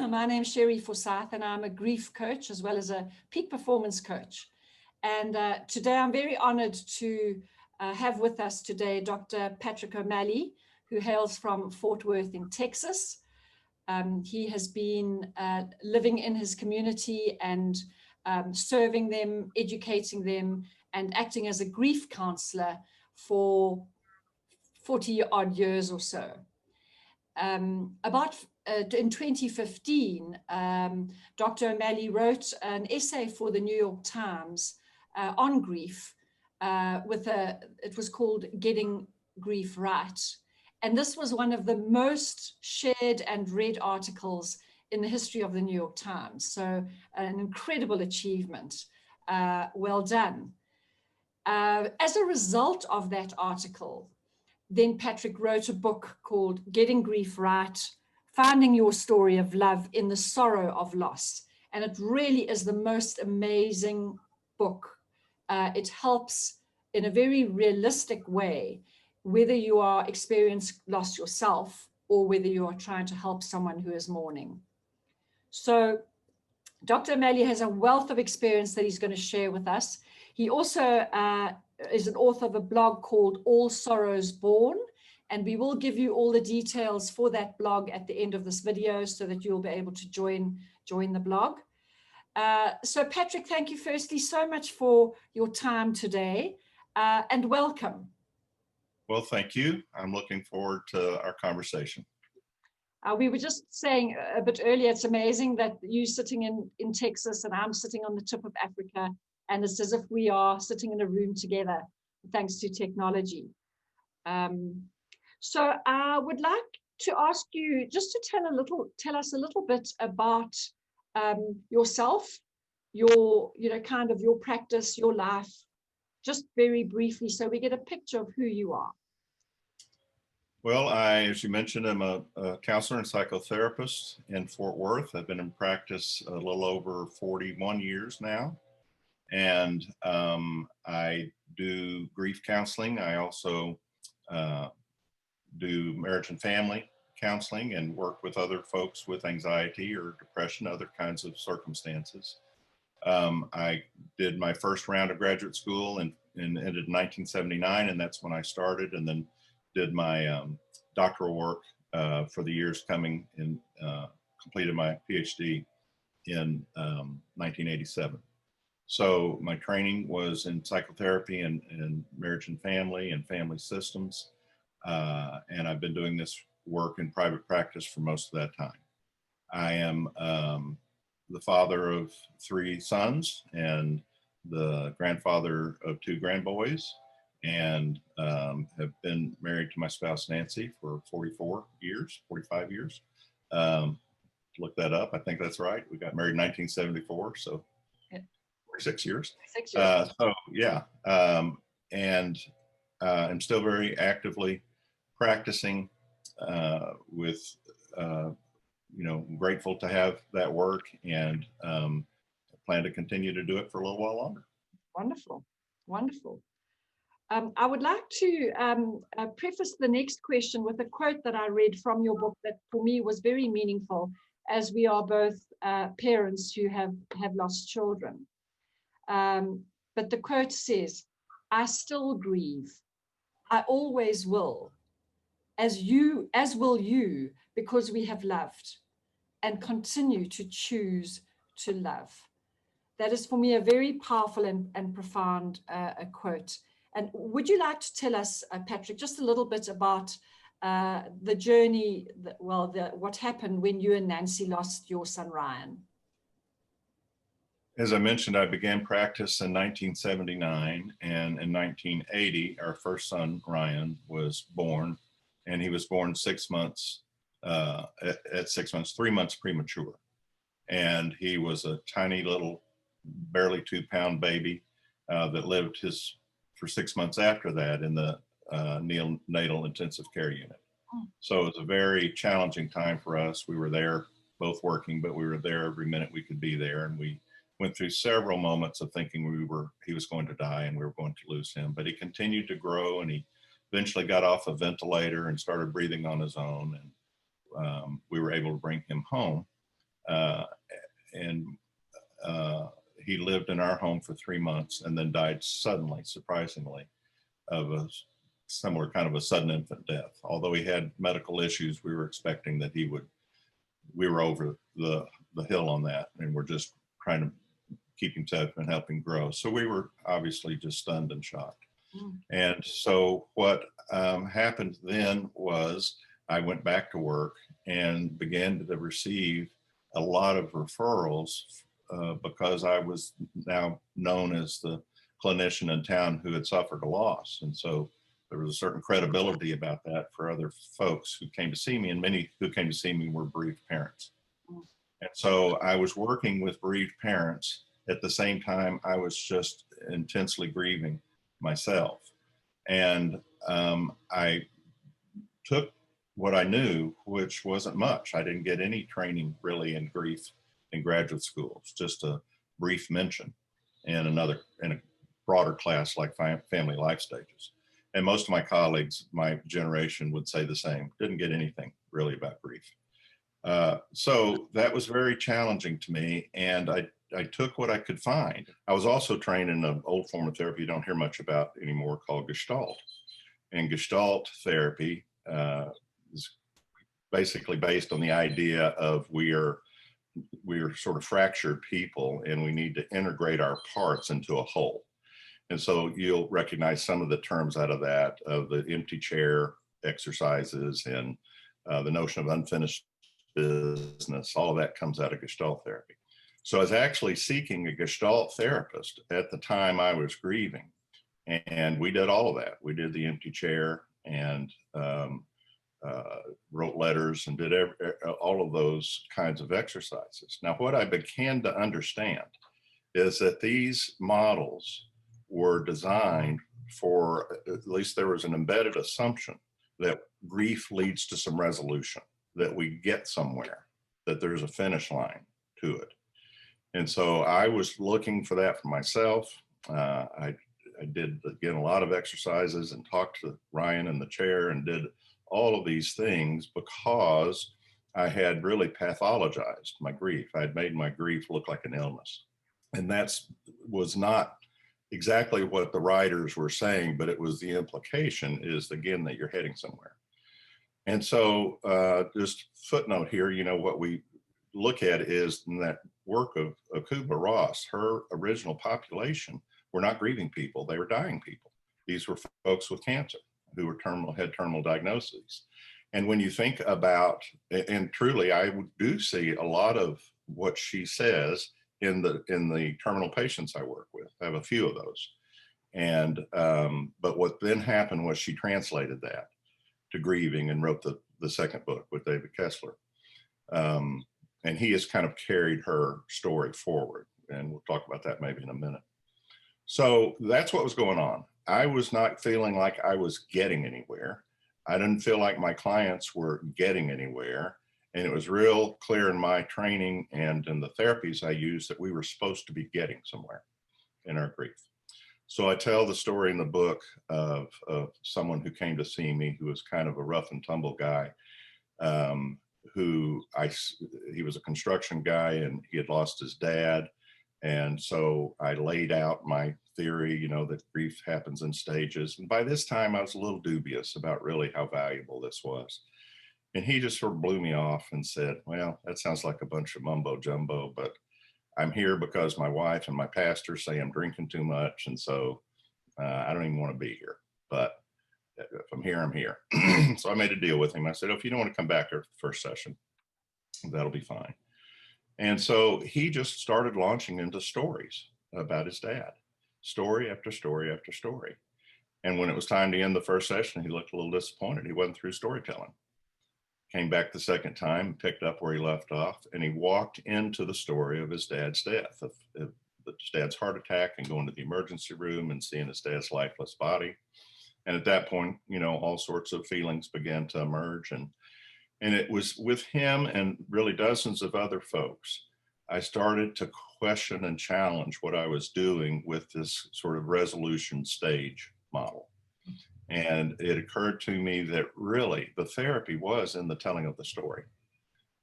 My name's Cherri Forsyth, and I'm a grief coach as well as a peak performance coach. And today I'm very honored to have with us today Dr. Patrick O'Malley, who hails from Fort Worth in Texas. He has been living in his community and serving them, educating them, and acting as a grief counselor for 40 odd years or so. In 2015, Dr. O'Malley wrote an essay for the New York Times on grief. It was called Getting Grief Right. And this was one of the most shared and read articles in the history of the New York Times. So an incredible achievement. Well done. As a result of that article, then Patrick wrote a book called Getting Grief Right, Finding Your Story of Love in the Sorrow of Loss. And it really is the most amazing book. It helps in a very realistic way, whether you are experiencing loss yourself or whether you are trying to help someone who is mourning. So Dr. O'Malley has a wealth of experience that he's going to share with us. He also is an author of a blog called All Sorrows Born, and we will give you all the details for that blog at the end of this video so that you'll be able to join the blog. So Patrick, thank you firstly so much for your time today, and welcome. Well, thank you. I'm looking forward to our conversation. We were just saying a bit earlier, it's amazing that you're sitting in Texas and I'm sitting on the tip of Africa, and it's as if we are sitting in a room together, thanks to technology. So I would like to ask you just to tell us a little bit about yourself, your practice, your life, just very briefly, so we get a picture of who you are. Well, as you mentioned, I'm a counselor and psychotherapist in Fort Worth. I've been in practice a little over 41 years now. And I do grief counseling. I also do marriage and family counseling and work with other folks with anxiety or depression, other kinds of circumstances. I did my first round of graduate school and ended in 1979, and that's when I started, and then did my doctoral work for the years coming and completed my PhD in 1987. So my training was in psychotherapy and marriage and family systems. And I've been doing this work in private practice for most of that time. I am the father of 3 sons and the grandfather of 2 grandboys, and have been married to my spouse, Nancy, for 45 years. Look that up. I think that's right. We got married in 1974. So 6 years. 6 years. So yeah, and I'm still very actively practicing with, grateful to have that work, and plan to continue to do it for a little while longer. Wonderful, wonderful. I would like to preface the next question with a quote that I read from your book that for me was very meaningful, as we are both parents who have lost children. But the quote says, "I still grieve. I always will, as will you, because we have loved and continue to choose to love." That is for me a very powerful and profound quote. And would you like to tell us, Patrick, just a little bit about the journey, what happened when you and Nancy lost your son, Ryan? As I mentioned, I began practice in 1979, and in 1980, our first son, Ryan, was born, and he was born 6 months, at 6 months, 3 months premature. And he was a tiny little, barely 2-pound baby that lived for 6 months after that in the neonatal intensive care unit. So it was a very challenging time for us. We were there both working, but we were there every minute we could be there, and we went through several moments of thinking he was going to die and we were going to lose him, but he continued to grow, and he eventually got off a ventilator and started breathing on his own. And we were able to bring him home. And he lived in our home for 3 months and then died suddenly, surprisingly, of a similar kind of a sudden infant death. Although he had medical issues, we were expecting that we were over the hill on that, and we're just trying to keep him safe and help him grow. So we were obviously just stunned and shocked. And so what happened then was I went back to work and began to receive a lot of referrals because I was now known as the clinician in town who had suffered a loss. And so there was a certain credibility about that for other folks who came to see me, and many who came to see me were bereaved parents. And so I was working with bereaved parents at the same time I was just intensely grieving myself. And I took what I knew, which wasn't much. I didn't get any training really in grief in graduate school. It's just a brief mention in a broader class like family life stages. And most of my colleagues, my generation, would say the same. Didn't get anything really about grief. So that was very challenging to me, and I took what I could find. I was also trained in an old form of therapy you don't hear much about anymore called Gestalt. And Gestalt therapy is basically based on the idea of we are sort of fractured people, and we need to integrate our parts into a whole. And so you'll recognize some of the terms out of that, of the empty chair exercises and the notion of unfinished business. All of that comes out of Gestalt therapy. So I was actually seeking a Gestalt therapist at the time I was grieving. And we did all of that. We did the empty chair and wrote letters and did all of those kinds of exercises. Now, what I began to understand is that these models were designed for, at least there was an embedded assumption that grief leads to some resolution, that we get somewhere, that there's a finish line to it. And so I was looking for that for myself. I did, again, a lot of exercises and talked to Ryan in the chair and did all of these things because I had really pathologized my grief. I had made my grief look like an illness. And that was not exactly what the writers were saying, but it was the implication is, again, that you're heading somewhere. And so just footnote here, what we look at is in that work of Kubler-Ross, her original population were not grieving people, they were dying people. These were folks with cancer who were had terminal diagnoses. And when you think about, and truly I do see a lot of what she says in the terminal patients I work with. I have a few of those. And, but what then happened was she translated that to grieving and wrote the second book with David Kessler. And he has kind of carried her story forward. And we'll talk about that maybe in a minute. So that's what was going on. I was not feeling like I was getting anywhere. I didn't feel like my clients were getting anywhere. And it was real clear in my training and in the therapies I used that we were supposed to be getting somewhere in our grief. So I tell the story in the book of someone who came to see me who was kind of a rough and tumble guy, he was a construction guy and he had lost his dad. And so I laid out my theory, that grief happens in stages. And by this time I was a little dubious about really how valuable this was. And he just sort of blew me off and said, well, that sounds like a bunch of mumbo jumbo, but I'm here because my wife and my pastor say I'm drinking too much. And so I don't even want to be here, but if I'm here, I'm here. So I made a deal with him. I said, if you don't want to come back after the first session, that'll be fine. And so he just started launching into stories about his dad, story after story after story. And when it was time to end the first session, he looked a little disappointed. He wasn't through storytelling. Came back the second time, picked up where he left off, and he walked into the story of his dad's death, of his dad's heart attack, and going to the emergency room and seeing his dad's lifeless body. And at that point, all sorts of feelings began to emerge. And it was with him and really dozens of other folks I started to question and challenge what I was doing with this sort of resolution stage model. And it occurred to me that really the therapy was in the telling of the story,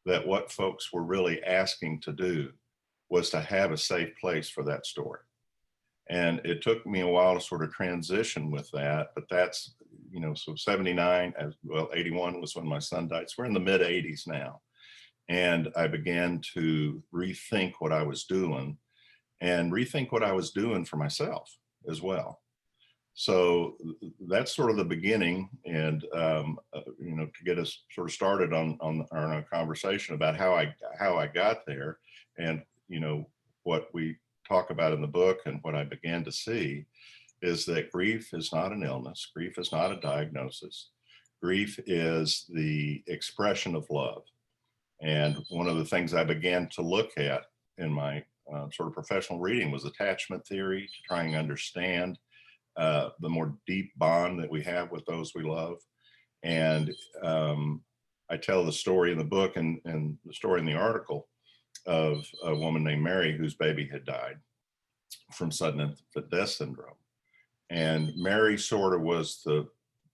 that what folks were really asking to do was to have a safe place for that story. And it took me a while to sort of transition with that, but that's, you know, so 79, as well, 81 was when my son died. So we're in the mid 80s now. And I began to rethink what I was doing and rethink what I was doing for myself as well. So that's sort of the beginning, and you know, to get us sort of started on a conversation about how I got there, and you know what we talk about in the book and what I began to see is that grief is not an illness, grief is not a diagnosis, grief is the expression of love. And one of the things I began to look at in my sort of professional reading was attachment theory, to try and understand the more deep bond that we have with those we love. And I tell the story in the book and the story in the article of a woman named Mary whose baby had died from sudden infant death syndrome. And Mary sort of was the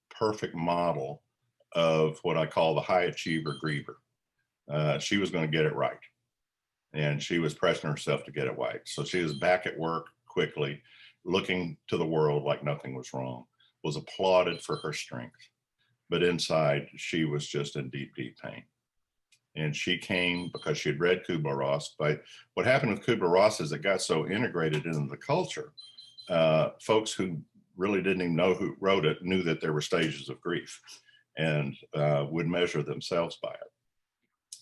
perfect model of what I call the high achiever griever. She was going to get it right. And she was pressing herself to get it right. So she was back at work quickly, looking to the world like nothing was wrong, was applauded for her strength. But inside, she was just in deep, deep pain. And she came because she had read Kubler-Ross. But what happened with Kubler-Ross is it got so integrated into the culture, folks who really didn't even know who wrote it knew that there were stages of grief and would measure themselves by it.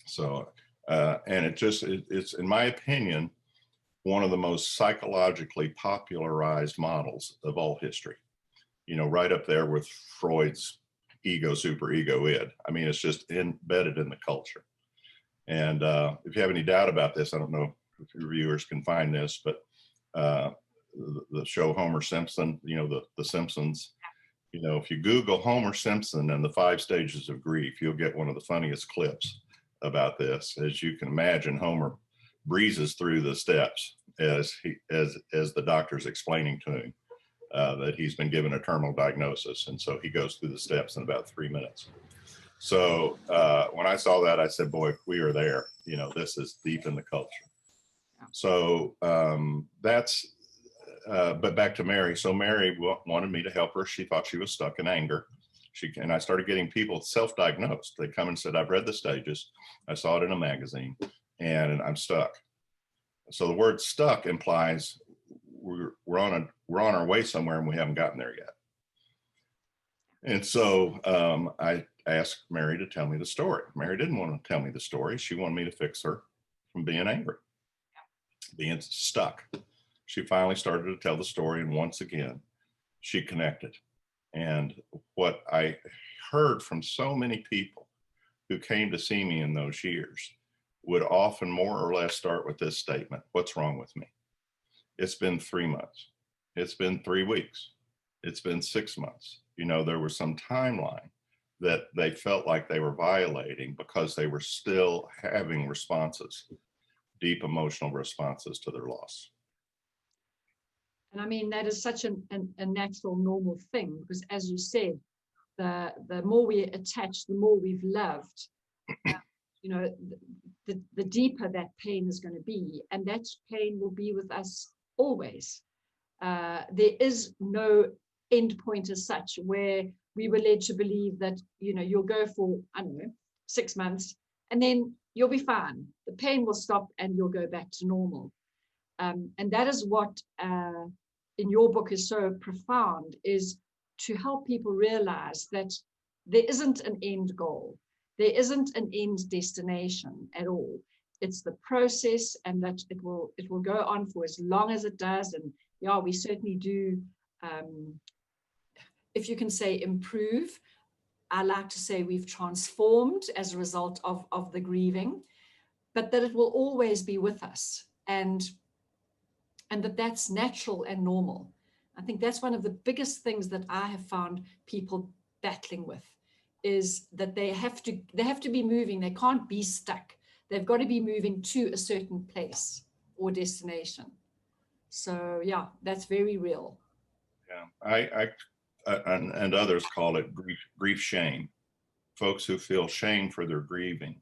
So, and it's, in my opinion, one of the most psychologically popularized models of all history. You know, right up there with Freud's ego, superego, id. I mean, it's just embedded in the culture. And if you have any doubt about this, I don't know if your viewers can find this, but the show Homer Simpson, you know, the Simpsons, you know, if you Google Homer Simpson and the 5 stages of grief, you'll get one of the funniest clips about this. As you can imagine, Homer breezes through the steps as the doctor's explaining to him that he's been given a terminal diagnosis. And so he goes through the steps in about 3 minutes. So when I saw that, I said, boy, we are there. You know, this is deep in the culture. So but back to Mary. So Mary wanted me to help her. She thought she was stuck in anger. And I started getting people self-diagnosed. They come and said, I've read the stages. I saw it in a magazine and I'm stuck. So the word stuck implies we're on our way somewhere and we haven't gotten there yet. And so I asked Mary to tell me the story. Mary didn't want to tell me the story. She wanted me to fix her from being angry, being stuck. She finally started to tell the story, and once again, she connected. And what I heard from so many people who came to see me in those years would often more or less start with this statement: what's wrong with me? It's been 3 months. It's been 3 weeks. It's been 6 months. You know, there was some timeline that they felt like they were violating because they were still having responses, deep emotional responses to their loss. And I mean, that is such a natural, normal thing, because as you said, the more we attach, the more we've loved, you know, the deeper that pain is going to be. And that pain will be with us always. There is no end point as such where we were led to believe that, you know, you'll go for, I don't know, 6 months and then you'll be fine. The pain will stop and you'll go back to normal. And that is what in your book is so profound, is to help people realize that there isn't an end goal. There isn't an end destination at all. It's the process, and that it will go on for as long as it does. And yeah, we certainly do, if you can say improve. I like to say we've transformed as a result of the grieving, but that it will always be with us, and that's natural and normal. I think that's one of the biggest things that I have found people battling with, is that they have to be moving. They can't be stuck. they've got to be moving to a certain place or destination. So yeah, that's very real. Yeah, and others call it grief shame. Folks who feel shame for their grieving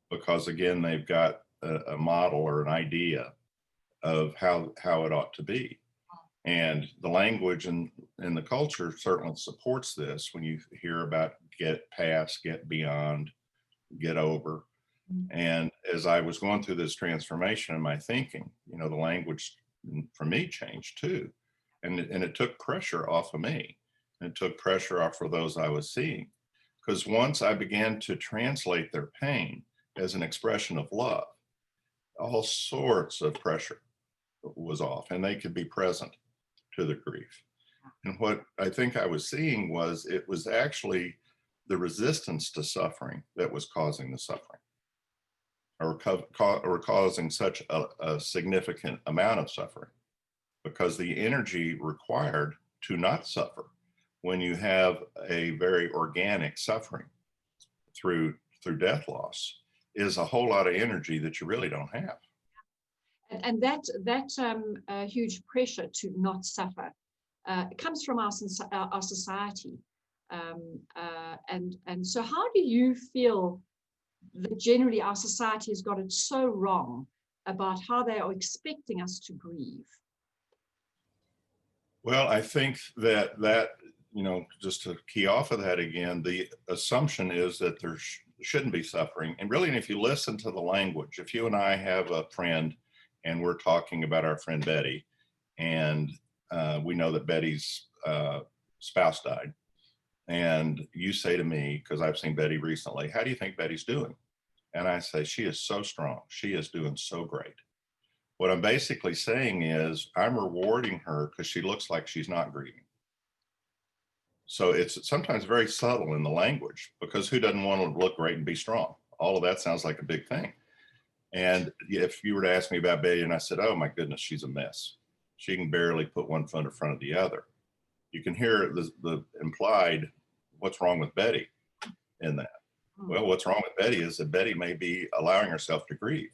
because, again, they've got a model or an idea of how it ought to be. And the language and the culture certainly supports this when you hear about get past, get beyond, get over. And as I was going through this transformation in my thinking, the language for me changed too. And it took pressure off of me. And it took pressure off of those I was seeing. Because once I began to translate their pain as an expression of love, all sorts of pressure was off, and they could be present to the grief. And what I think I was seeing was it was actually the resistance to suffering that was causing the suffering, or causing such a significant amount of suffering, because the energy required to not suffer when you have a very organic suffering through death loss is a whole lot of energy that you really don't have. And that huge pressure to not suffer comes from our society. And so how do you feel that generally our society has got it so wrong about how they are expecting us to grieve? Well, I think that just to key off of that again, the assumption is that there shouldn't be suffering. And really, if you listen to the language, if you and I have a friend and we're talking about our friend Betty, and we know that Betty's spouse died, and you say to me, because I've seen Betty recently, how do you think Betty's doing? And I say, she is so strong. She is doing so great. What I'm basically saying is I'm rewarding her because she looks like she's not grieving. So it's sometimes very subtle in the language, because who doesn't want to look great and be strong? All of that sounds like a big thing. And if you were to ask me about Betty and I said, oh my goodness, she's a mess. She can barely put one foot in front of the other. You can hear the implied, what's wrong with Betty in that? Well, what's wrong with Betty is that Betty may be allowing herself to grieve.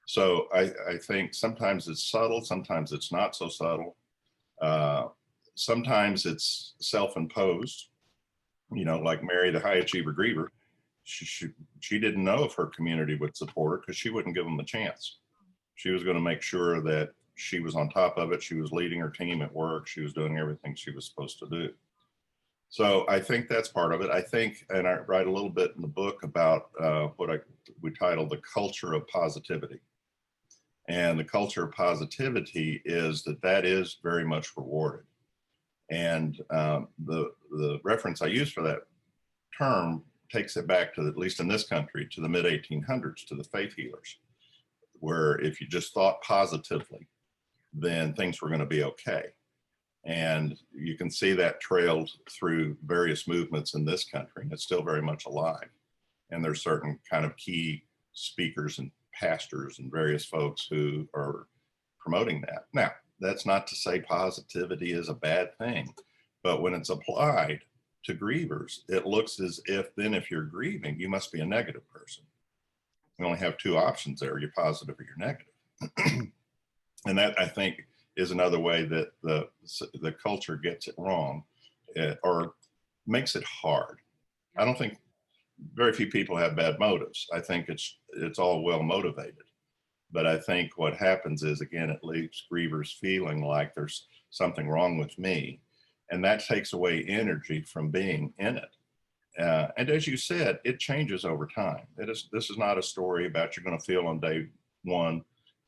So I think sometimes it's subtle, sometimes it's not so subtle. Sometimes it's self-imposed, like Mary, the high achiever griever. She didn't know if her community would support her because she wouldn't give them a chance. She was going to make sure that she was on top of it. She was leading her team at work. She was doing everything she was supposed to do. So I think that's part of it. I think, and I write a little bit in the book about what we titled the culture of positivity. And the culture of positivity is that is very much rewarded. And the reference I use for that term takes it back to, at least in this country, to the mid-1800s, to the faith healers, where if you just thought positively, then things were going to be okay. And you can see that trailed through various movements in this country, and it's still very much alive. And there's certain kind of key speakers and pastors and various folks who are promoting that. Now, that's not to say positivity is a bad thing, but when it's applied to grievers, it looks as if then if you're grieving, you must be a negative person. We only have two options there: you're positive or you're negative. And that, I think, is another way that the culture gets it wrong, or makes it hard. I don't think very few people have bad motives. I think it's all well motivated. But I think what happens is, again, it leaves grievers feeling like there's something wrong with me. And that takes away energy from being in it. And as you said, it changes over time. This is not a story about you're going to feel on day one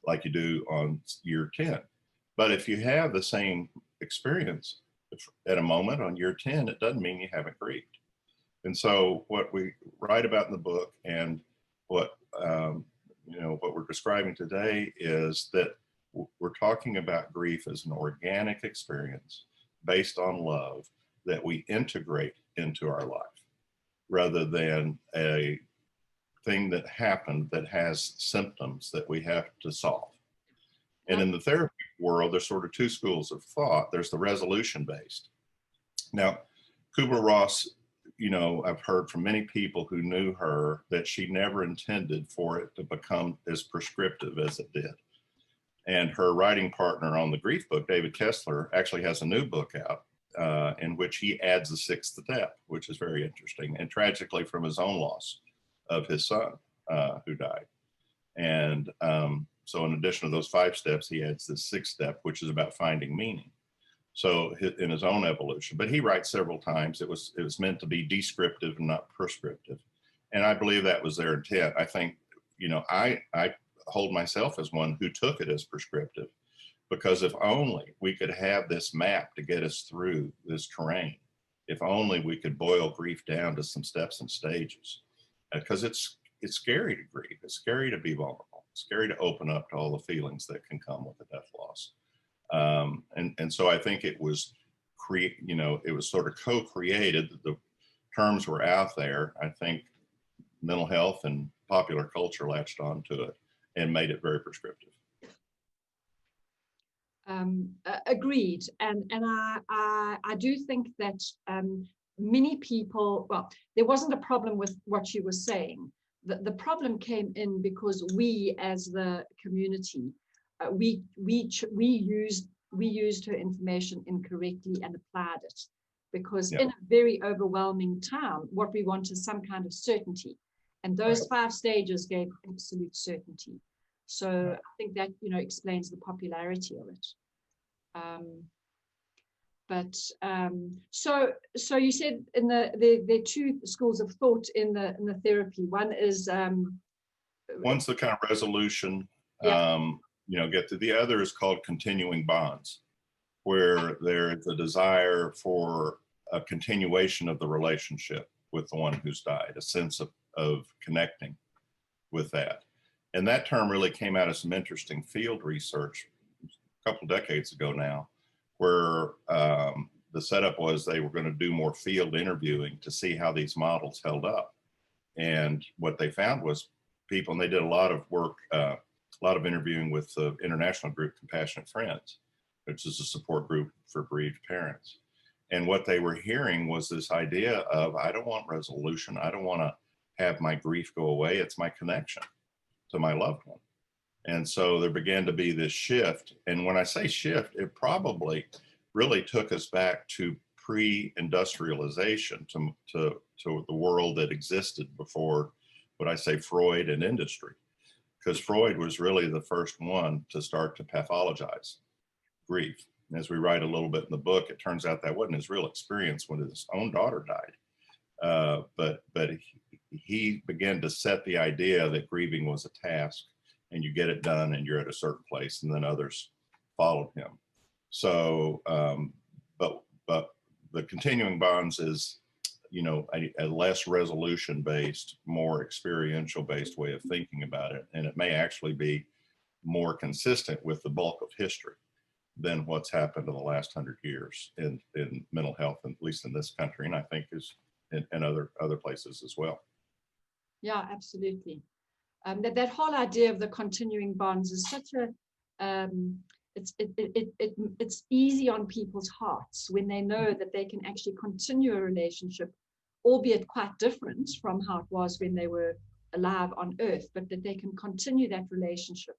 like you do on year 10. But if you have the same experience at a moment on year 10, it doesn't mean you haven't grieved. And so what we write about in the book, and what what we're describing today, is that we're talking about grief as an organic experience based on love that we integrate into our life, rather than a thing that happened that has symptoms that we have to solve. And in the therapy world, there's sort of two schools of thought. There's the resolution based. Now, Kubler-Ross you know, I've heard from many people who knew her that she never intended for it to become as prescriptive as it did. And her writing partner on the grief book, David Kessler, actually has a new book out in which he adds a sixth step, which is very interesting, and tragically from his own loss of his son who died. And so in addition to those 5 steps, he adds this 6th step, which is about finding meaning. So in his own evolution, but he writes several times, it was meant to be descriptive and not prescriptive. And I believe that was their intent. I think, you know, I hold myself as one who took it as prescriptive, because if only we could have this map to get us through this terrain, if only we could boil grief down to some steps and stages, because it's scary to grieve. It's scary to be vulnerable. It's scary to open up to all the feelings that can come with a death loss. And so I think it was it was sort of co-created. The terms were out there. I think mental health and popular culture latched onto it and made it very prescriptive. Agreed. And I do think that many people, well, there wasn't a problem with what she was saying. The problem came in because we as the community, we used her information incorrectly and applied it, because in a very overwhelming time, what we want is some kind of certainty, and those 5 stages gave absolute certainty. So I think that, you know, explains the popularity of it. So you said in the 2 schools of thought in the therapy. One is one's the kind of resolution. You know, get to the other is called continuing bonds, where there's a desire for a continuation of the relationship with the one who's died, a sense of connecting with that. And that term really came out of some interesting field research a couple decades ago now, where the setup was they were going to do more field interviewing to see how these models held up. And what they found was people, and they did a lot of work, a lot of interviewing with the international group Compassionate Friends, which is a support group for bereaved parents. And what they were hearing was this idea of, I don't want resolution. I don't want to have my grief go away. It's my connection to my loved one. And so there began to be this shift. And when I say shift, it probably really took us back to pre-industrialization, to the world that existed before, what I say, Freud and industry. Because Freud was really the first one to start to pathologize grief. And as we write a little bit in the book, it turns out that wasn't his real experience when his own daughter died. But he began to set the idea that grieving was a task, and you get it done and you're at a certain place, and then others followed him. So, but the continuing bonds is, you know, a less resolution-based, more experiential-based way of thinking about it. And it may actually be more consistent with the bulk of history than what's happened in the last 100 years in mental health, at least in this country, and I think is in other places as well. Yeah, absolutely. That whole idea of the continuing bonds is such a it's easy on people's hearts when they know that they can actually continue a relationship, albeit quite different from how it was when they were alive on earth, but that they can continue that relationship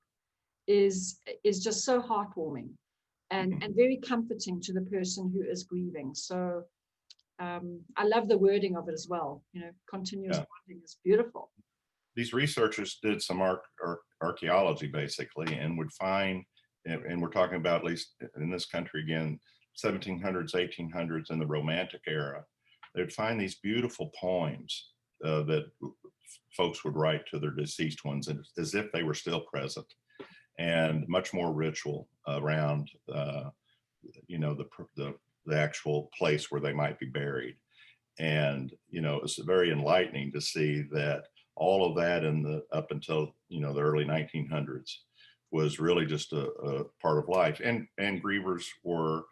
is just so heartwarming and very comforting to the person who is grieving. So I love the wording of it as well. You know, continuous bonding is beautiful. These researchers did some archaeology basically, and would find, and we're talking about, at least in this country again, 1700s, 1800s, in the Romantic era, they'd find these beautiful poems that folks would write to their deceased ones, as if they were still present, and much more ritual around, you know, the actual place where they might be buried. And, you know, it's very enlightening to see that all of that up until, you know, the early 1900s was really just a part of life. And grievers were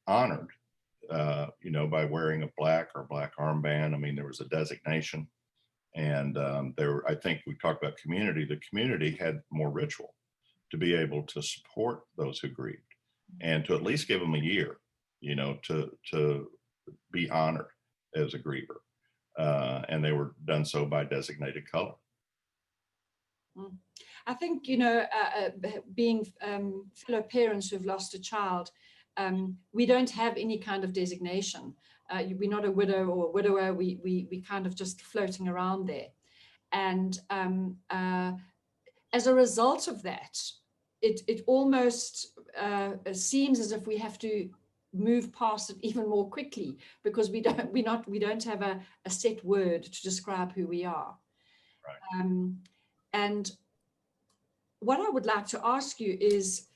honored, you know, by wearing a black armband. I mean, there was a designation. And I think we talked about community. The community had more ritual to be able to support those who grieved, and to at least give them a year, you know, to be honored as a griever. and they were done so by designated color. I think, you know, being fellow parents who've lost a child, we don't have any kind of designation. We're not a widow or a widower. We kind of just floating around there. And as a result of that, it almost seems as if we have to move past it even more quickly, because we don't have a set word to describe who we are. Right. And what I would like to ask you is,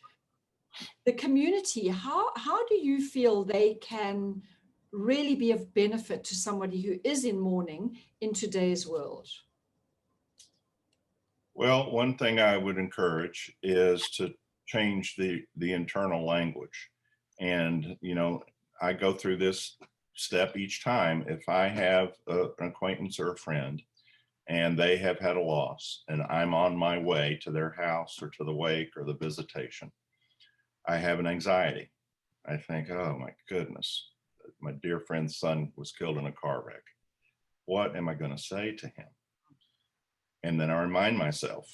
the community, how do you feel they can really be of benefit to somebody who is in mourning in today's world? Well, one thing I would encourage is to change the internal language. And, you know, I go through this step each time. If I have an acquaintance or a friend and they have had a loss and I'm on my way to their house or to the wake or the visitation, I have an anxiety. I think, oh my goodness, my dear friend's son was killed in a car wreck. What am I going to say to him? And then I remind myself,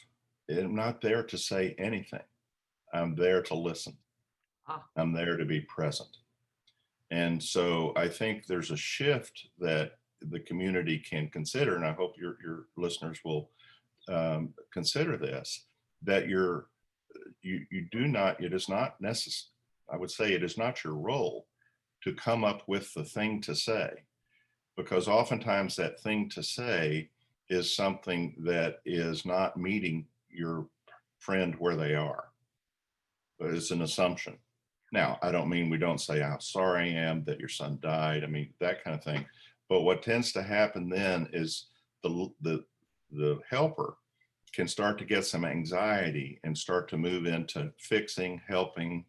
I'm not there to say anything. I'm there to listen. I'm there to be present. And so I think there's a shift that the community can consider, and I hope your listeners will consider this, that you do not, it is not necessary, I would say it is not your role to come up with the thing to say, because oftentimes that thing to say is something that is not meeting your friend where they are. But it's an assumption. Now, I don't mean we don't say how sorry I am that your son died. I mean, that kind of thing. But what tends to happen then is the helper can start to get some anxiety and start to move into fixing, helping.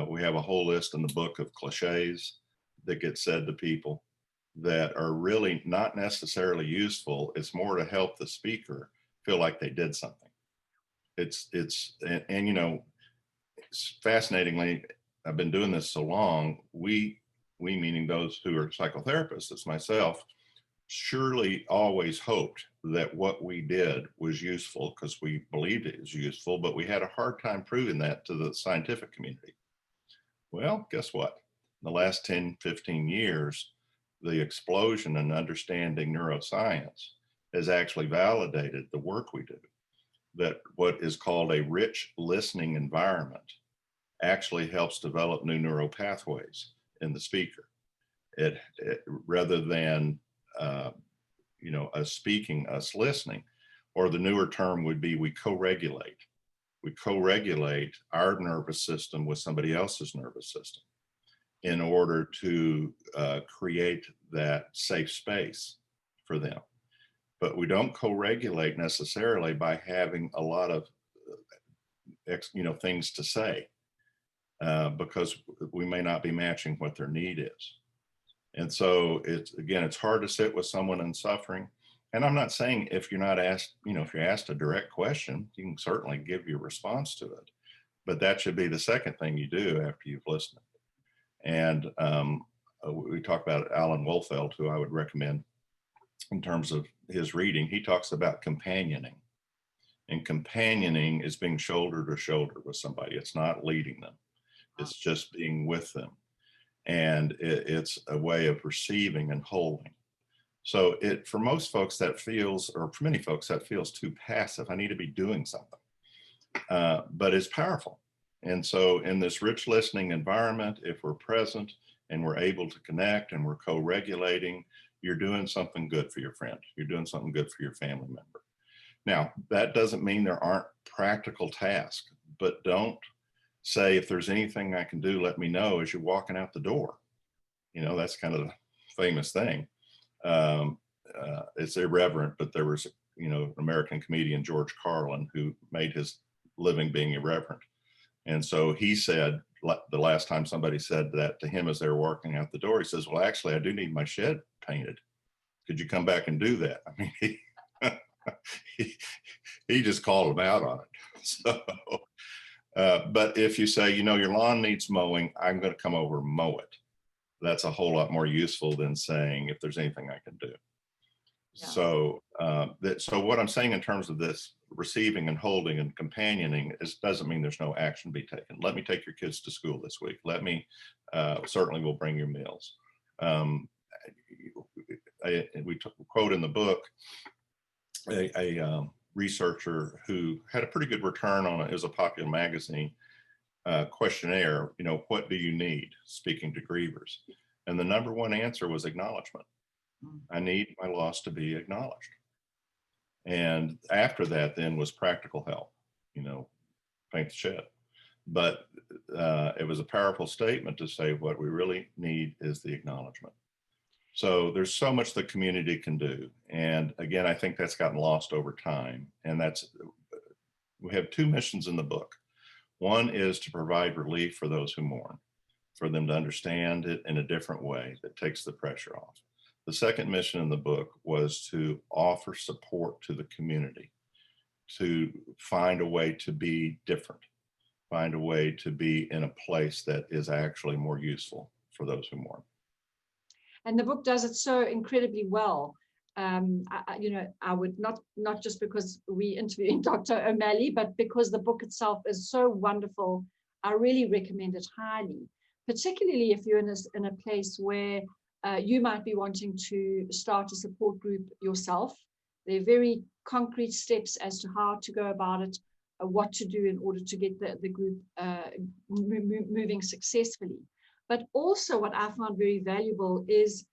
We have a whole list in the book of cliches that get said to people that are really not necessarily useful. It's more to help the speaker feel like they did something. And you know, fascinatingly, I've been doing this so long, we meaning those who are psychotherapists, as myself, surely always hoped that what we did was useful because we believed it was useful, but we had a hard time proving that to the scientific community. Well, guess what? In the last 10, 15 years, the explosion in understanding neuroscience has actually validated the work we do, that what is called a rich listening environment actually helps develop new neural pathways in the speaker. It rather than you know, us speaking, us listening, or the newer term would be we co-regulate. We co-regulate our nervous system with somebody else's nervous system in order to create that safe space for them. But we don't co-regulate necessarily by having a lot of you know, things to say, because we may not be matching what their need is. And so it's hard to sit with someone in suffering. And I'm not saying if you're not asked, you know, if you're asked a direct question, you can certainly give your response to it. But that should be the second thing you do after you've listened. And we talk about Alan Wolfeld, who I would recommend in terms of his reading. He talks about companioning. And companioning is being shoulder to shoulder with somebody. It's not leading them. It's just being with them. And it's a way of receiving and holding. So for most folks that feels, or for many folks that feels too passive. I need to be doing something, but it's powerful. And so in this rich listening environment, if we're present and we're able to connect and we're co-regulating, you're doing something good for your friend. You're doing something good for your family member. Now, that doesn't mean there aren't practical tasks, but don't say, if there's anything I can do, let me know as you're walking out the door. You know, that's kind of the famous thing. It's irreverent, but there was, you know, an American comedian, George Carlin, who made his living being irreverent. And so he said, the last time somebody said that to him as they were walking out the door, he says, well, actually, I do need my shed painted. Could you come back and do that? I mean, he just called him out on it. So, but if you say, you know, your lawn needs mowing, I'm going to come over and mow it. That's a whole lot more useful than saying, if there's anything I can do. Yeah. So what I'm saying in terms of this receiving and holding and companioning doesn't mean there's no action to be taken. Let me take your kids to school this week. Let me, certainly we'll bring you meals. We quote in the book a researcher who had a pretty good return on it. It was a popular magazine questionnaire, what do you need, speaking to grievers? And the number one answer was acknowledgement. I need my loss to be acknowledged. And after that then was practical help, paint the shed. But it was a powerful statement to say what we really need is the acknowledgement. So there's so much the community can do. And again, I think that's gotten lost over time. And we have two missions in the book. One is to provide relief for those who mourn, for them to understand it in a different way that takes the pressure off. The second mission in the book was to offer support to the community, to find a way to be different, find a way to be in a place that is actually more useful for those who mourn. And the book does it so incredibly well. I would not just because we interviewing Dr. O'Malley, but because the book itself is so wonderful. I really recommend it highly, particularly if you're in a place where you might be wanting to start a support group yourself. There are very concrete steps as to how to go about it, what to do in order to get the group moving successfully. But also what I found very valuable is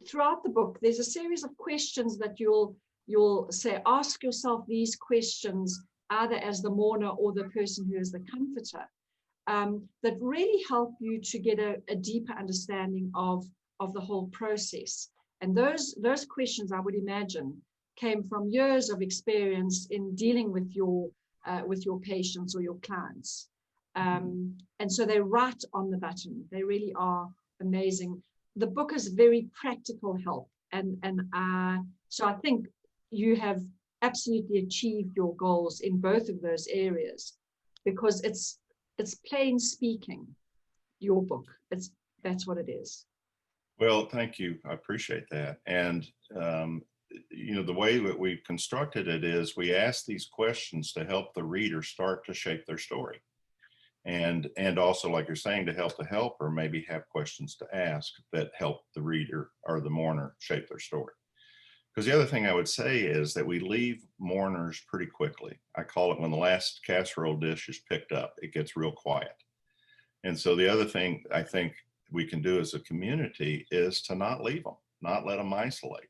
throughout the book, there's a series of questions that you'll say, ask yourself these questions, either as the mourner or the person who is the comforter, that really help you to get a deeper understanding of the whole process. And those questions, I would imagine, came from years of experience in dealing with your patients or your clients. And so they're right on the button. They really are amazing. The book is very practical help. So I think you have absolutely achieved your goals in both of those areas, because it's plain speaking, your book. That's what it is. Well, thank you. I appreciate that. And, the way that we've constructed it is we ask these questions to help the reader start to shape their story. And also, like you're saying, to help the helper maybe have questions to ask that help the reader or the mourner shape their story. Because the other thing I would say is that we leave mourners pretty quickly. I call it when the last casserole dish is picked up, it gets real quiet. And so the other thing I think we can do as a community is to not leave them, not let them isolate,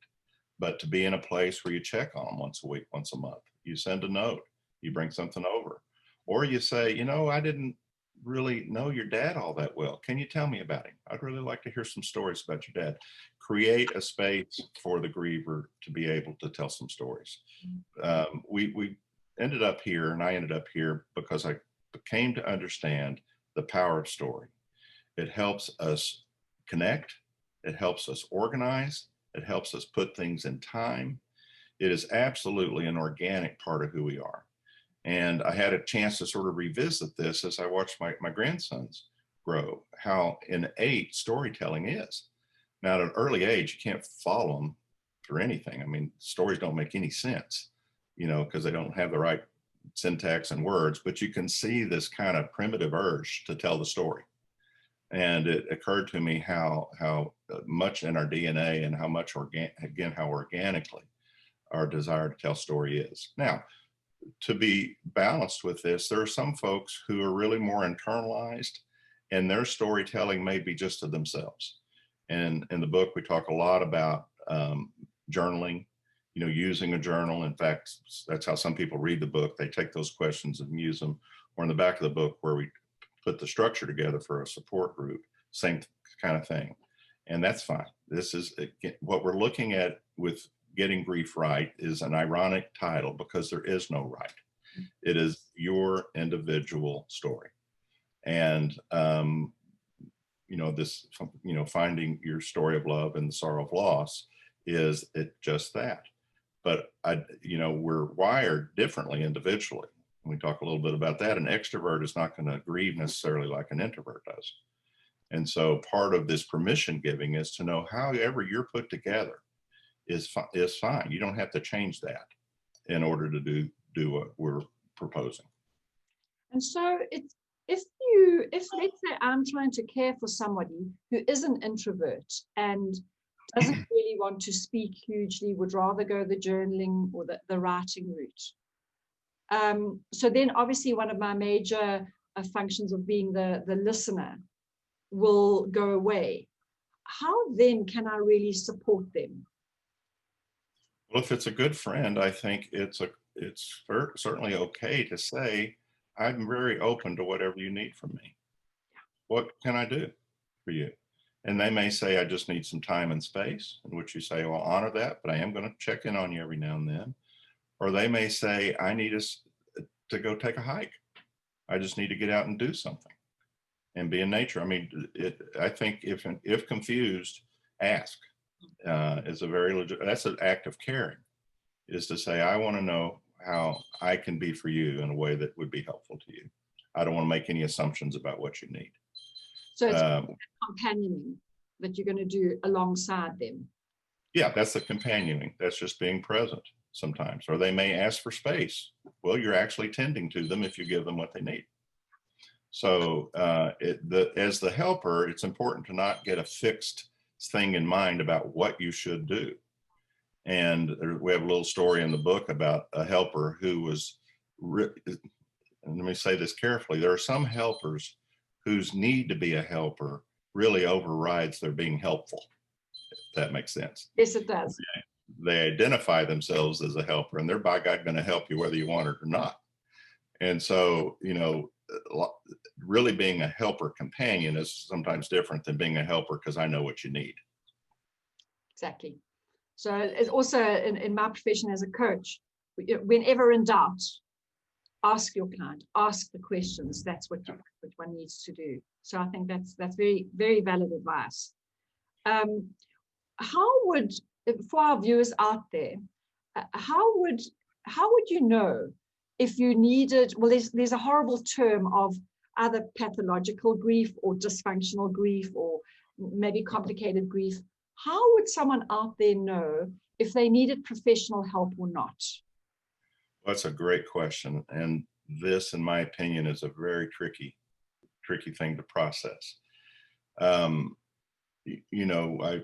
but to be in a place where you check on them once a week, once a month. You send a note, you bring something over, or you say, I didn't really know your dad all that well. Can you tell me about him? I'd really like to hear some stories about your dad. Create a space for the griever to be able to tell some stories. We ended up here, and I ended up here because I came to understand the power of story. It helps us connect. It helps us organize. It helps us put things in time. It is absolutely an organic part of who we are. And I had a chance to sort of revisit this as I watched my grandsons grow, how innate storytelling is. Now, at an early age, you can't follow them through anything. I mean, stories don't make any sense, because they don't have the right syntax and words, but you can see this kind of primitive urge to tell the story. And it occurred to me how much in our DNA and how much how organically our desire to tell story is. Now, to be balanced with this, there are some folks who are really more internalized, and their storytelling may be just to themselves. And in the book, we talk a lot about journaling, using a journal. In fact, that's how some people read the book. They take those questions and use them. Or in the back of the book, where we put the structure together for a support group, same kind of thing. And that's fine. This is what we're looking at with Getting Grief Right is an ironic title because there is no right. It is your individual story. And, finding your story of love and the sorrow of loss is it just that. But, we're wired differently individually. We talk a little bit about that. An extrovert is not going to grieve necessarily like an introvert does. And so part of this permission giving is to know however you're put together, is fine. You don't have to change that in order to do what we're proposing. And so it's, if let's say I'm trying to care for somebody who is an introvert and doesn't really want to speak hugely, would rather go the journaling or the writing route. So then obviously one of my major functions of being the listener will go away. How then can I really support them? Well, if it's a good friend, I think it's certainly okay to say, I'm very open to whatever you need from me. What can I do for you? And they may say, I just need some time and space, in which you say, well, honor that, but I am going to check in on you every now and then. Or they may say, I need us to go take a hike. I just need to get out and do something and be in nature. I mean, I think if confused, ask. Is a very legit, that's an act of caring, is to say, I want to know how I can be for you in a way that would be helpful to you. I don't want to make any assumptions about what you need. So it's companioning that you're going to do alongside them. Yeah, that's the companioning. That's just being present sometimes. Or they may ask for space. Well, you're actually tending to them if you give them what they need. So as the helper, it's important to not get a fixed thing in mind about what you should do. And we have a little story in the book about a helper who was, and let me say this carefully, there are some helpers whose need to be a helper really overrides their being helpful, if that makes sense. Yes, it does. They identify themselves as a helper, and they're by God going to help you whether you want it or not. And so, you know, really being a helper companion is sometimes different than being a helper because I know what you need. Exactly. So it's also in my profession as a coach, whenever in doubt, ask your client, ask the questions. That's what one needs to do. So I think that's very, very valid advice. How would, for our viewers out there, how would you know if you needed, well, there's a horrible term of either pathological grief or dysfunctional grief or maybe complicated grief. How would someone out there know if they needed professional help or not? That's a great question. And this, in my opinion, is a very tricky thing to process. You know,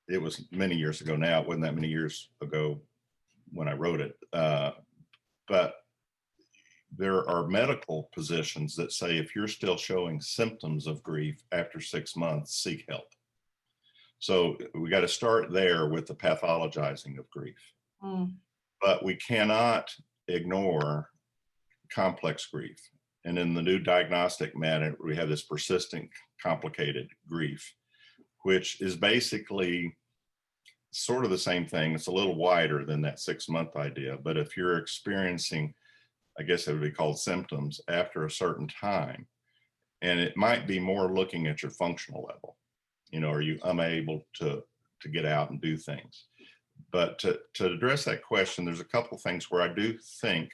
it was many years ago now. It wasn't that many years ago when I wrote it. But there are medical positions that say if you're still showing symptoms of grief after 6 months, seek help. So we got to start there with the pathologizing of grief. But we cannot ignore complex grief. And in the new diagnostic manual, we have this persistent, complicated grief, which is basically sort of the same thing. It's a little wider than that 6-month idea. But if you're experiencing, I guess it would be called symptoms after a certain time, and it might be more looking at your functional level. You know, are you unable to get out and do things? But to address that question, there's a couple of things where I do think,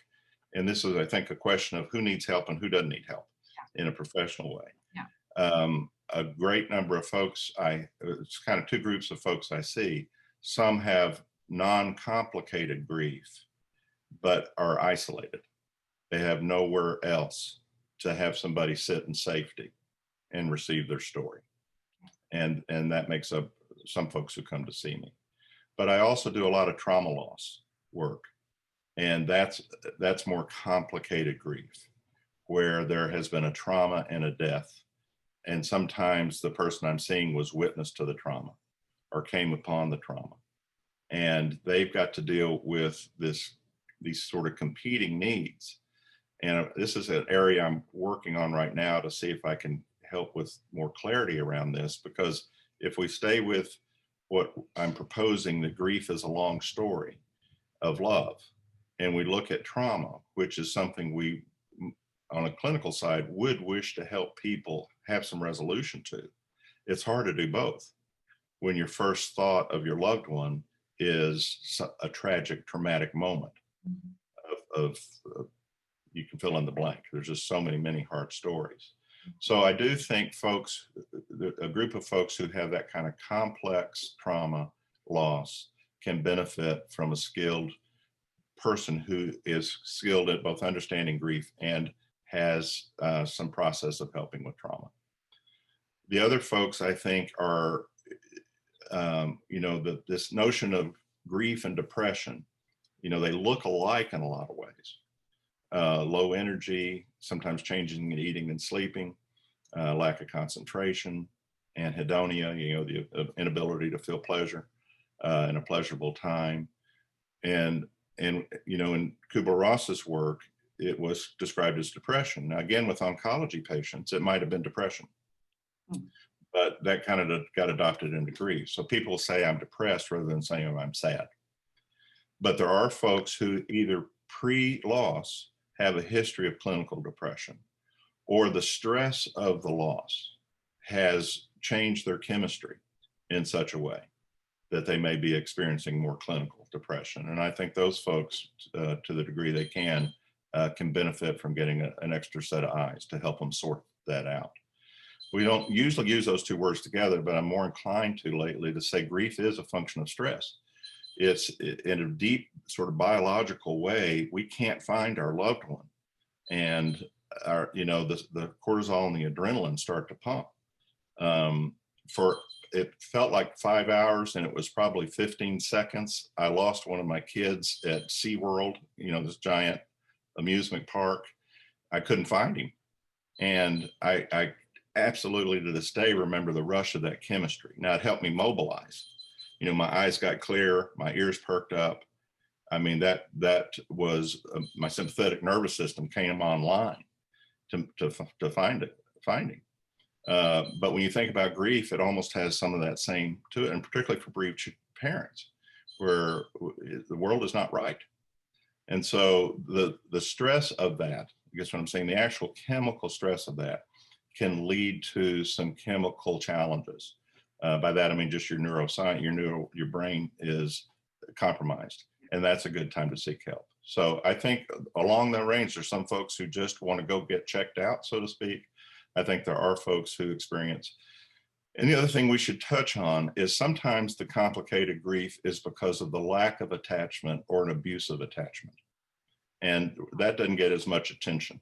and this is, I think, a question of who needs help and who doesn't need help in a professional way. Yeah. A great number of folks, it's kind of two groups of folks I see. Some have non-complicated grief, but are isolated. They have nowhere else to have somebody sit in safety and receive their story. And that makes up some folks who come to see me. But I also do a lot of trauma loss work. And that's more complicated grief, where there has been a trauma and a death. And sometimes the person I'm seeing was witness to the trauma or came upon the trauma. And they've got to deal with these sort of competing needs. And this is an area I'm working on right now to see if I can help with more clarity around this, because if we stay with what I'm proposing, that grief is a long story of love, and we look at trauma, which is something we, on a clinical side, would wish to help people have some resolution to. It's hard to do both when your first thought of your loved one is a tragic, traumatic moment of you can fill in the blank. There's just so many hard stories. So I do think folks, a group of folks who have that kind of complex trauma loss can benefit from a skilled person who is skilled at both understanding grief and has some process of helping with trauma. The other folks, I think, are, this notion of grief and depression, they look alike in a lot of ways. Low energy, sometimes changing in eating and sleeping, lack of concentration, anhedonia, the inability to feel pleasure in a pleasurable time. And in Kubler-Ross's work, it was described as depression. Now, again, with oncology patients, it might have been depression, but that kind of got adopted into grief. So people say I'm depressed rather than saying I'm sad. But there are folks who either pre-loss have a history of clinical depression, or the stress of the loss has changed their chemistry in such a way that they may be experiencing more clinical depression. And I think those folks, to the degree they can benefit from getting an extra set of eyes to help them sort that out. We don't usually use those two words together, but I'm more inclined to lately to say grief is a function of stress. It's in a deep sort of biological way, we can't find our loved one. And the cortisol and the adrenaline start to pump. It felt like 5 hours, and it was probably 15 seconds. I lost one of my kids at SeaWorld, this giant amusement park. I couldn't find him. And I absolutely to this day remember the rush of that chemistry. Now, it helped me mobilize. My eyes got clear, my ears perked up. I mean, that was my sympathetic nervous system came online to find him. But when you think about grief, it almost has some of that same to it, and particularly for bereaved parents, where the world is not right. And so the stress of that, I guess what I'm saying, the actual chemical stress of that can lead to some chemical challenges. By that, I mean just your neuroscience, your brain is compromised, and that's a good time to seek help. So I think along that range, there's some folks who just want to go get checked out, so to speak. I think there are folks who experience. And the other thing we should touch on is sometimes the complicated grief is because of the lack of attachment or an abusive attachment. And that doesn't get as much attention.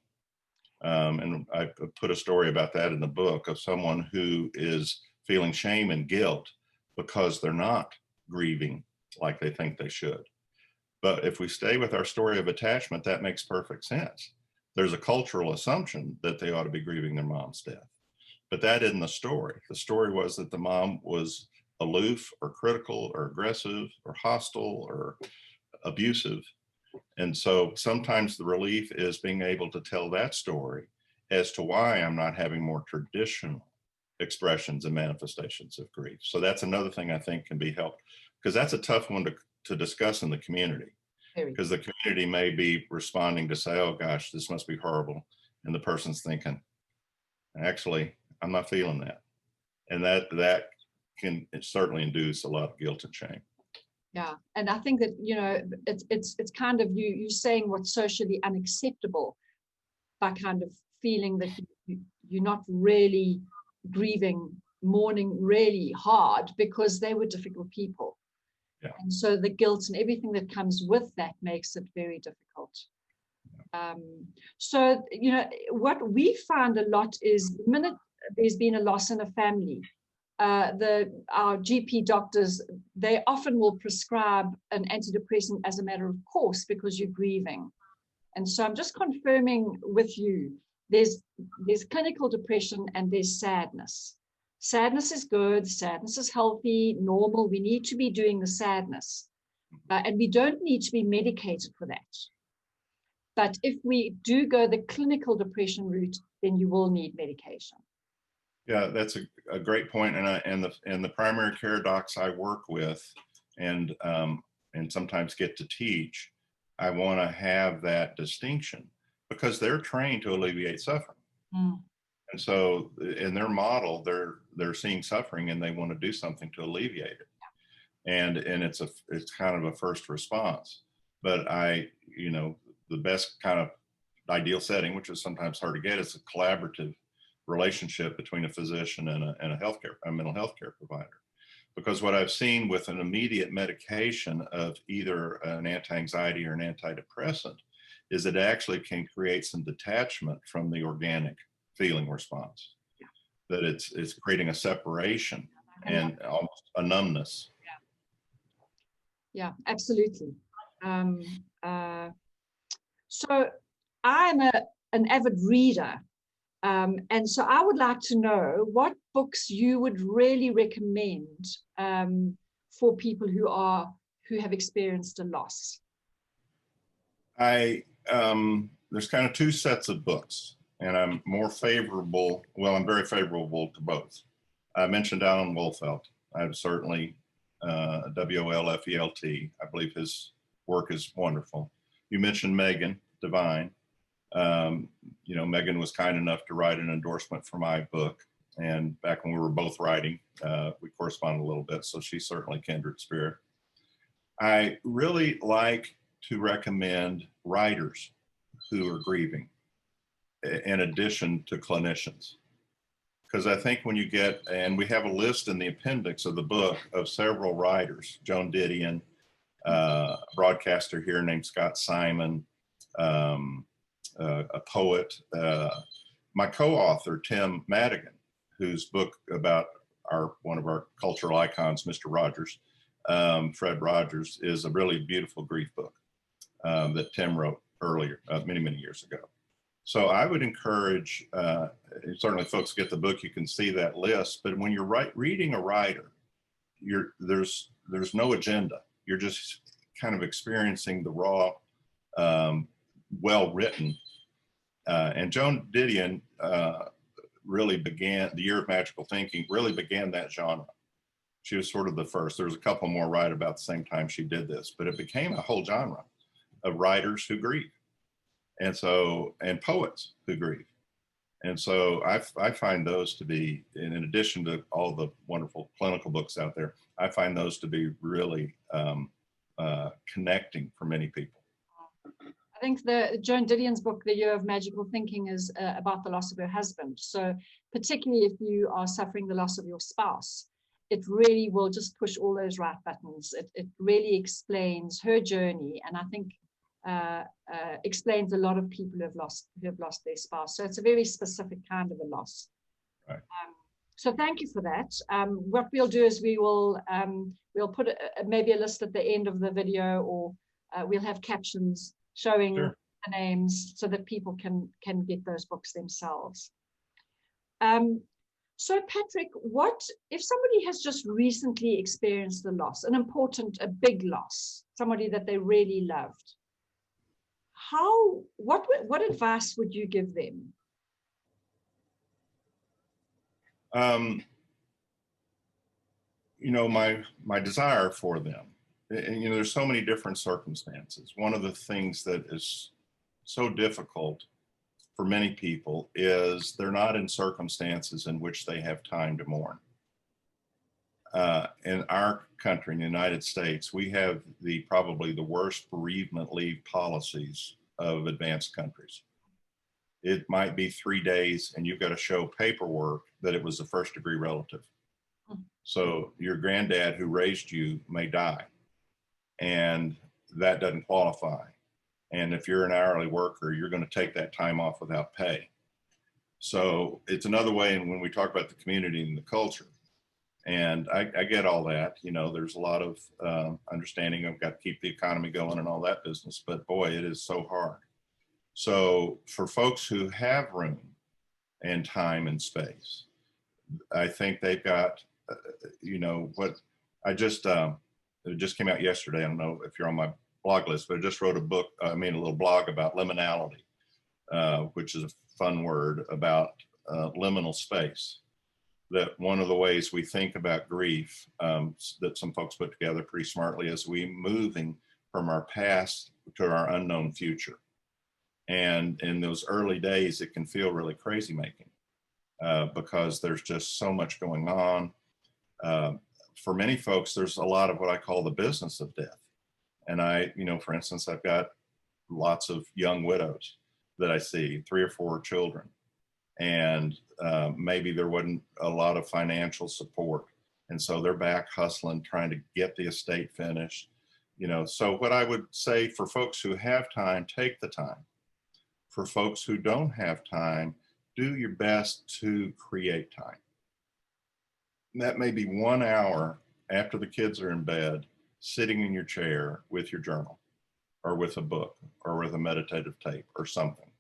And I put a story about that in the book of someone who is feeling shame and guilt because they're not grieving like they think they should. But if we stay with our story of attachment, that makes perfect sense. There's a cultural assumption that they ought to be grieving their mom's death. But that isn't the story. The story was that the mom was aloof or critical or aggressive or hostile or abusive. And so sometimes the relief is being able to tell that story as to why I'm not having more traditional expressions and manifestations of grief. So that's another thing I think can be helped, because that's a tough one to discuss in the community, because the community may be responding to say, oh gosh, this must be horrible. And the person's thinking, actually, I'm not feeling that. And that can certainly induce a lot of guilt and shame. Yeah, and I think that, it's kind of you saying what's socially unacceptable by kind of feeling that you're not really grieving, mourning really hard because they were difficult people. Yeah. And so the guilt and everything that comes with that makes it very difficult. So, what we find a lot is the minute there's been a loss in a family, our GP doctors, they often will prescribe an antidepressant as a matter of course because you're grieving. And so I'm just confirming with you, there's clinical depression and there's sadness. Sadness is good, sadness is healthy, normal. We need to be doing the sadness. And we don't need to be medicated for that. But if we do go the clinical depression route, then you will need medication. Yeah, that's a great point. And the primary care docs I work with and sometimes get to teach, I want to have that distinction because they're trained to alleviate suffering. And so in their model, they're seeing suffering and they want to do something to alleviate it. And it's kind of a first response. But the best kind of ideal setting, which is sometimes hard to get, is a collaborative relationship between a physician and a mental health care provider. Because what I've seen with an immediate medication of either an anti-anxiety or an antidepressant is it actually can create some detachment from the organic feeling response. That it's creating a separation and almost a numbness. Yeah, absolutely. So I'm an avid reader. And so I would like to know what books you would really recommend for people who have experienced a loss. There's kind of two sets of books, and I'm very favorable to both. I mentioned Alan Wolfelt. I've certainly, Wolfelt, I believe his work is wonderful. You mentioned Megan Devine. Megan was kind enough to write an endorsement for my book. And back when we were both writing, we corresponded a little bit. So she's certainly kindred spirit. I really like to recommend writers who are grieving in addition to clinicians. Because I think when you and we have a list in the appendix of the book of several writers, Joan Didion, a broadcaster here named Scott Simon, a poet, my co-author, Tim Madigan, whose book about one of our cultural icons, Mr. Rogers, Fred Rogers, is a really beautiful grief book that Tim wrote earlier, many years ago. So I would encourage, certainly folks get the book, you can see that list, but when you're reading a writer, there's no agenda. You're just kind of experiencing the raw, well-written. And Joan Didion really began, The Year of Magical Thinking really began that genre. She was sort of the first. There was a couple more right about the same time she did this, but it became a whole genre of writers who grieve. And poets who grieve. And so I find those to be, in addition to all the wonderful clinical books out there, I find those to be really connecting for many people. I think the Joan Didion's book, The Year of Magical Thinking, is about the loss of her husband. So particularly if you are suffering the loss of your spouse, it really will just push all those right buttons. It really explains her journey, and I think explains a lot of people who have lost their spouse. So it's a very specific kind of a loss. Right. So thank you for that. What we'll do is we'll put maybe a list at the end of the video, or we'll have captions showing the names so that people can get those books themselves. So Patrick, what if somebody has just recently experienced a loss, a big loss, somebody that they really loved? What advice would you give them? My desire for them, and there's so many different circumstances. One of the things that is so difficult for many people is they're not in circumstances in which they have time to mourn. In our country, in the United States, we have probably the worst bereavement leave policies of advanced countries. It might be 3 days and you've got to show paperwork that it was a first-degree relative. So your granddad who raised you may die, and that doesn't qualify. And if you're an hourly worker, you're going to take that time off without pay. So it's another way, and when we talk about the community and the culture, and I get all that, there's a lot of understanding. I've got to keep the economy going and all that business, but boy, it is so hard. So for folks who have room and time and space, I think they've got, it just came out yesterday. I don't know if you're on my blog list, but I just wrote a little blog about liminality, which is a fun word about liminal space. That one of the ways we think about grief that some folks put together pretty smartly is we moving from our past to our unknown future. And in those early days, it can feel really crazy making because there's just so much going on. For many folks, there's a lot of what I call the business of death. And for instance, I've got lots of young widows that I see, 3 or 4 children. And maybe there wasn't a lot of financial support. And so they're back hustling, trying to get the estate finished. So what I would say for folks who have time, take the time. For folks who don't have time, do your best to create time. And that may be 1 hour after the kids are in bed, sitting in your chair with your journal or with a book or with a meditative tape or something.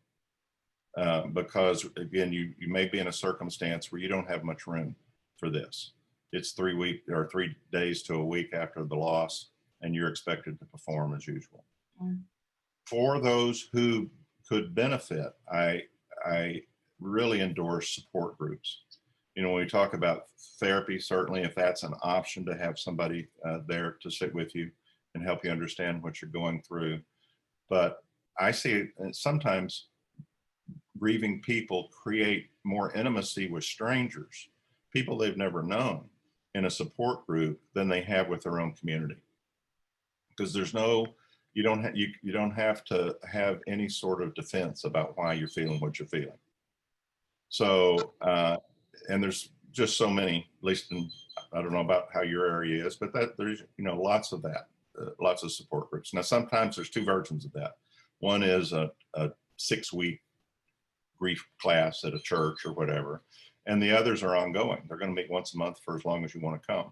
Because again, you may be in a circumstance where you don't have much room for this. It's 3 days to a week after the loss, and you're expected to perform as usual. For those who could benefit, I really endorse support groups. When we talk about therapy, certainly if that's an option to have somebody there to sit with you and help you understand what you're going through. But I see sometimes grieving people create more intimacy with strangers, people they've never known, in a support group than they have with their own community. Because you don't have to have any sort of defense about why you're feeling what you're feeling. So, and there's just so many, at least I don't know about how your area is, but there's, lots of that, lots of support groups. Now, sometimes there's two versions of that. One is a 6-week grief class at a church or whatever, and the others are ongoing. They're going to meet once a month for as long as you want to come.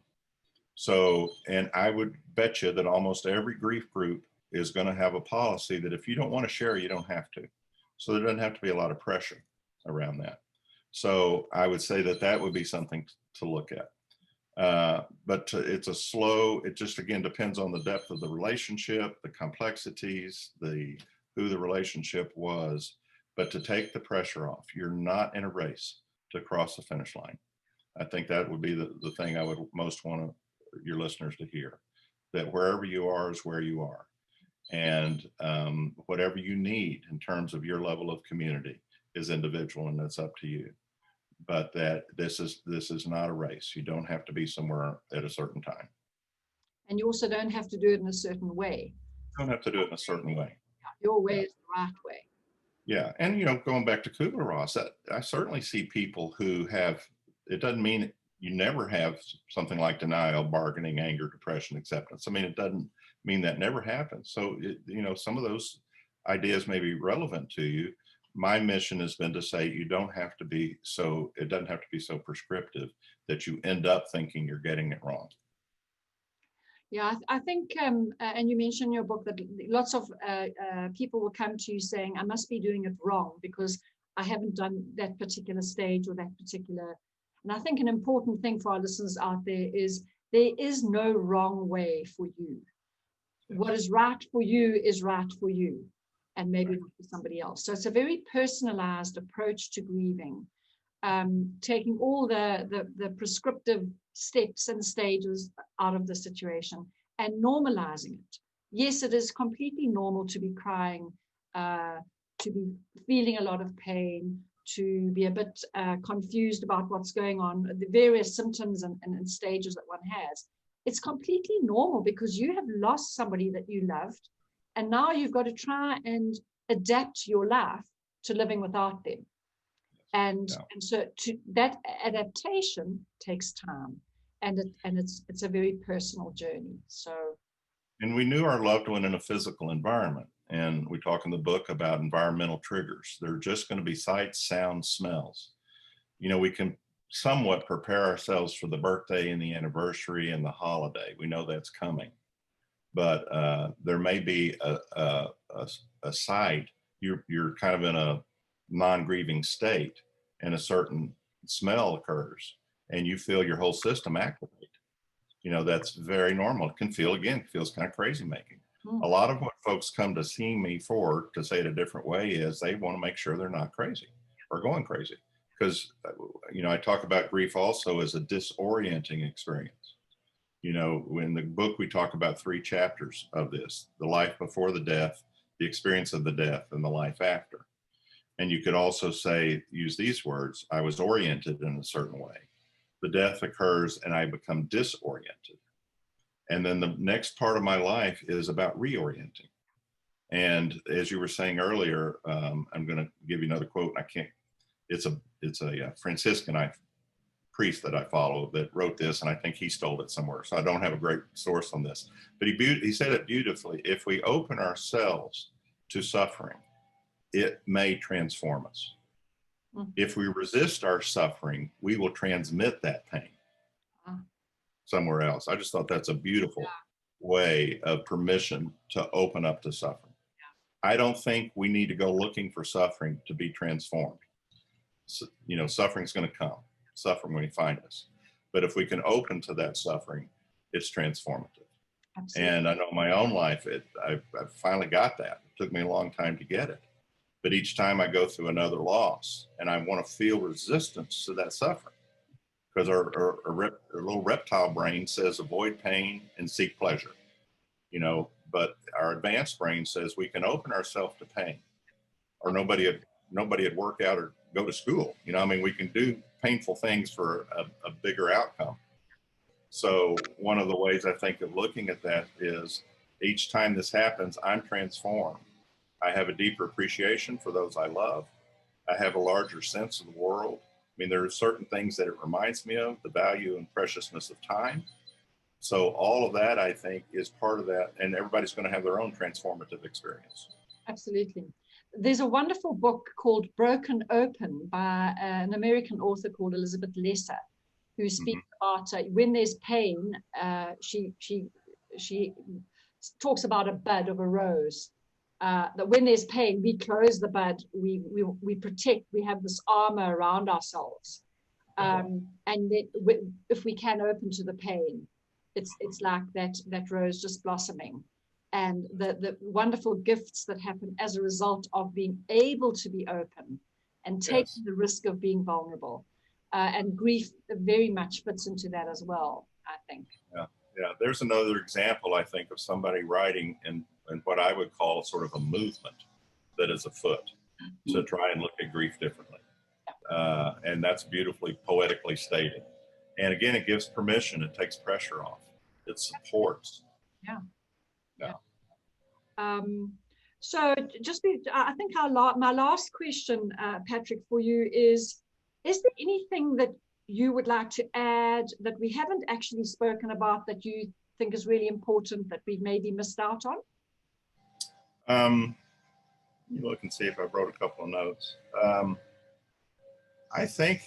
So, and I would bet you that almost every grief group is going to have a policy that if you don't want to share, you don't have to. So there doesn't have to be a lot of pressure around that. So I would say that would be something to look at. But it just again depends on the depth of the relationship, the complexities, who the relationship was. But to take the pressure off, you're not in a race to cross the finish line. I think that would be the thing I would most want your listeners to hear, that wherever you are is where you are. And whatever you need in terms of your level of community is individual, and that's up to you. But that this is not a race. You don't have to be somewhere at a certain time. And you also don't have to do it in a certain way. You don't have to do it in a certain way. Your way is the right way. Yeah. And, going back to Kubler-Ross, I certainly see people who have, it doesn't mean you never have something like denial, bargaining, anger, depression, acceptance. I mean, it doesn't mean that never happens. So, some of those ideas may be relevant to you. My mission has been to say it doesn't have to be so prescriptive that you end up thinking you're getting it wrong. Yeah, I think, and you mentioned in your book that lots of people will come to you saying, I must be doing it wrong because I haven't done that particular stage or that particular. And I think an important thing for our listeners out there is no wrong way for you. What is right for you is right for you, and maybe not for somebody else. So it's a very personalized approach to grieving, taking all the prescriptive steps and stages out of the situation and normalizing it. Yes, it is completely normal to be crying, to be feeling a lot of pain, to be a bit confused about what's going on, the various symptoms and stages that one has. It's completely normal because you have lost somebody that you loved, and now you've got to try and adapt your life to living without them. And so that adaptation takes time, and it's a very personal journey. So, and we knew our loved one in a physical environment, and we talk in the book about environmental triggers. They're just going to be sights, sounds, smells. We can somewhat prepare ourselves for the birthday and the anniversary and the holiday. We know that's coming, but there may be a sight. You're kind of in a non-grieving state, and a certain smell occurs, and you feel your whole system activate. That's very normal. It feels kind of crazy making. A lot of what folks come to see me for, to say it a different way, is they want to make sure they're not crazy or going crazy. Because, I talk about grief also as a disorienting experience. In the book, we talk about 3 chapters of this: the life before the death, the experience of the death, and the life after. And you could also use these words: I was oriented in a certain way. The death occurs and I become disoriented. And then the next part of my life is about reorienting. And as you were saying earlier, I'm going to give you another quote. It's a Franciscan I priest that I follow that wrote this, and I think he stole it somewhere, so I don't have a great source on this. But he said it beautifully. If we open ourselves to suffering, it may transform us. If we resist our suffering, we will transmit that pain somewhere else. I just thought that's a beautiful way of permission to open up to suffering. I don't think we need to go looking for suffering to be transformed. So, you know, suffering's going to come. Suffering when you find us. But if we can open to that suffering, it's transformative. Absolutely. And I know in my own life, I finally got that. It took me a long time to get it. But each time I go through another loss and I want to feel resistance to that suffering, because our little reptile brain says avoid pain and seek pleasure, you know, but our advanced brain says we can open ourselves to pain, or nobody would work out or go to school. You know, I mean, we can do painful things for a bigger outcome. So one of the ways I think of looking at that is each time this happens, I'm transformed. I have a deeper appreciation for those I love. I have a larger sense of the world. I mean, there are certain things that it reminds me of, the value and preciousness of time. So all of that, I think, is part of that. And everybody's going to have their own transformative experience. Absolutely. There's a wonderful book called Broken Open by an American author called Elizabeth Lesser, who speaks about when there's pain. She talks about a bud of a rose. That when there's pain, we close the bud, we protect, we have this armor around ourselves. And then if we can open to the pain, it's like that rose just blossoming. And the wonderful gifts that happen as a result of being able to be open and taking the risk of being vulnerable. And grief very much fits into that as well, I think. Yeah. There's another example, I think, of somebody writing in what I would call sort of a movement that is afoot to try and look at grief differently. And that's beautifully poetically stated. And again, it gives permission. It takes pressure off. It supports. Yeah. So I think my last question, Patrick, for you is there anything that you would like to add that we haven't actually spoken about that you think is really important that we've maybe missed out on? Let me look and see if I wrote a couple of notes. I think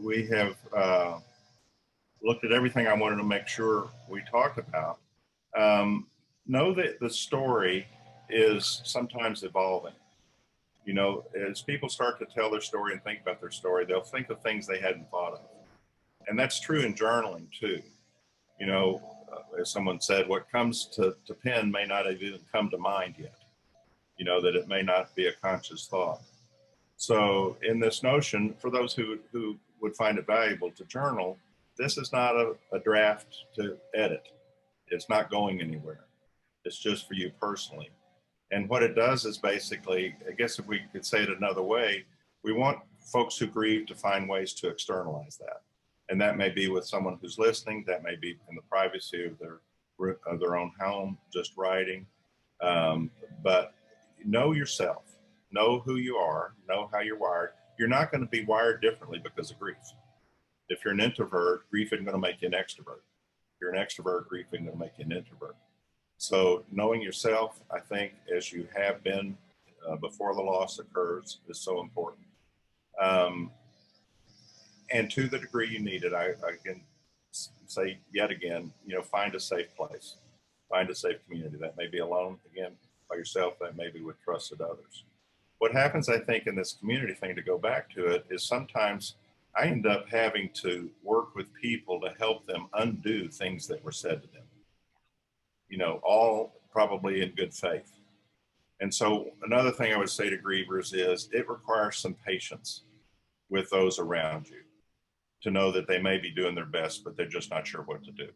we have looked at everything I wanted to make sure we talked about. Know that the story is sometimes evolving. You know, as people start to tell their story and think about their story, they'll think of things they hadn't thought of. And that's true in journaling too. You know, as someone said, what comes to pen may not have even come to mind yet. You know, that it may not be a conscious thought. So in this notion, for those who would find it valuable to journal, this is not a draft to edit. It's not going anywhere. It's just for you personally. And what it does is basically, I guess if we could say it another way, we want folks who grieve to find ways to externalize that. And that may be with someone who's listening, that may be in the privacy of their own home, just writing. But know yourself, know who you are, know how you're wired. You're not going to be wired differently because of grief. If you're an introvert, grief isn't going to make you an extrovert. If you're an extrovert, grief isn't going to make you an introvert. So knowing yourself, I think, as you have been before the loss occurs, is so important. And to the degree you need it, I can say yet again, you know, find a safe place, find a safe community. That may be alone, again, by yourself, that may be with trusted others. What happens, I think, in this community thing, to go back to it, is sometimes I end up having to work with people to help them undo things that were said to them. You know, all probably in good faith. And so another thing I would say to grievers is it requires some patience with those around you to know that they may be doing their best, but they're just not sure what to do.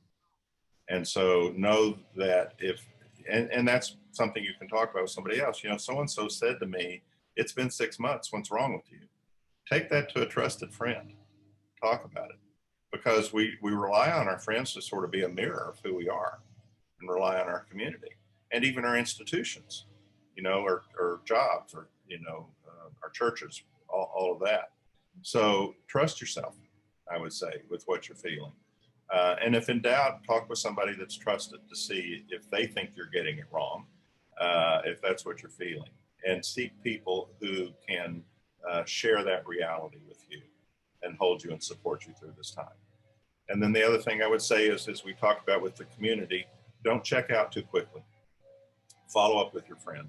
And so know that and that's something you can talk about with somebody else. You know, so-and-so said to me, it's been 6 months, what's wrong with you? Take that to a trusted friend, talk about it. Because we rely on our friends to sort of be a mirror of who we are, and rely on our community and even our institutions, you know, or jobs, or, you know, our churches, all of that. So trust yourself. I would say, with what you're feeling. And if in doubt, talk with somebody that's trusted to see if they think you're getting it wrong, if that's what you're feeling. And seek people who can share that reality with you and hold you and support you through this time. And then the other thing I would say is, as we talked about with the community, don't check out too quickly. Follow up with your friend.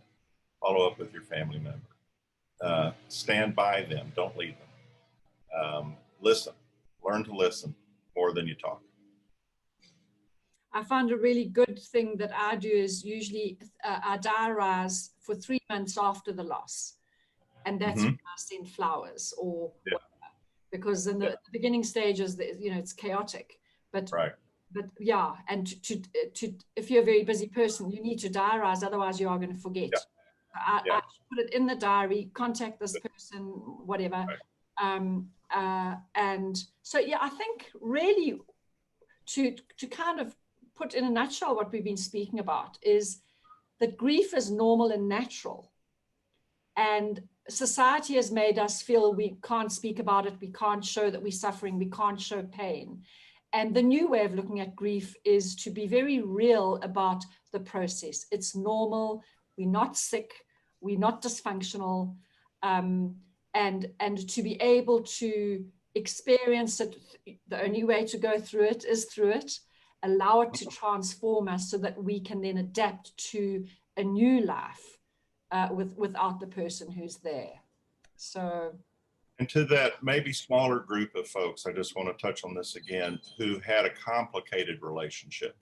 Follow up with your family member. Stand by them. Don't leave them. Listen. Learn to listen more than you talk. I found a really good thing that I do is usually I diarize for 3 months after the loss. And that's when I send flowers or whatever. Because in the beginning stages, it's chaotic. But yeah, and to if you're a very busy person, you need to diarize, otherwise you are going to forget. I put it in the diary, contact this person, whatever. And so, yeah, I think really to kind of put in a nutshell what we've been speaking about is that grief is normal and natural. And society has made us feel we can't speak about it, we can't show that we're suffering, we can't show pain. And the new way of looking at grief is to be very real about the process. It's normal, we're not sick, we're not dysfunctional, and to be able to experience it, the only way to go through it is through it, allow it to transform us so that we can then adapt to a new life without the person who's there. So, and to that maybe smaller group of folks, I just want to touch on this again, who had a complicated relationship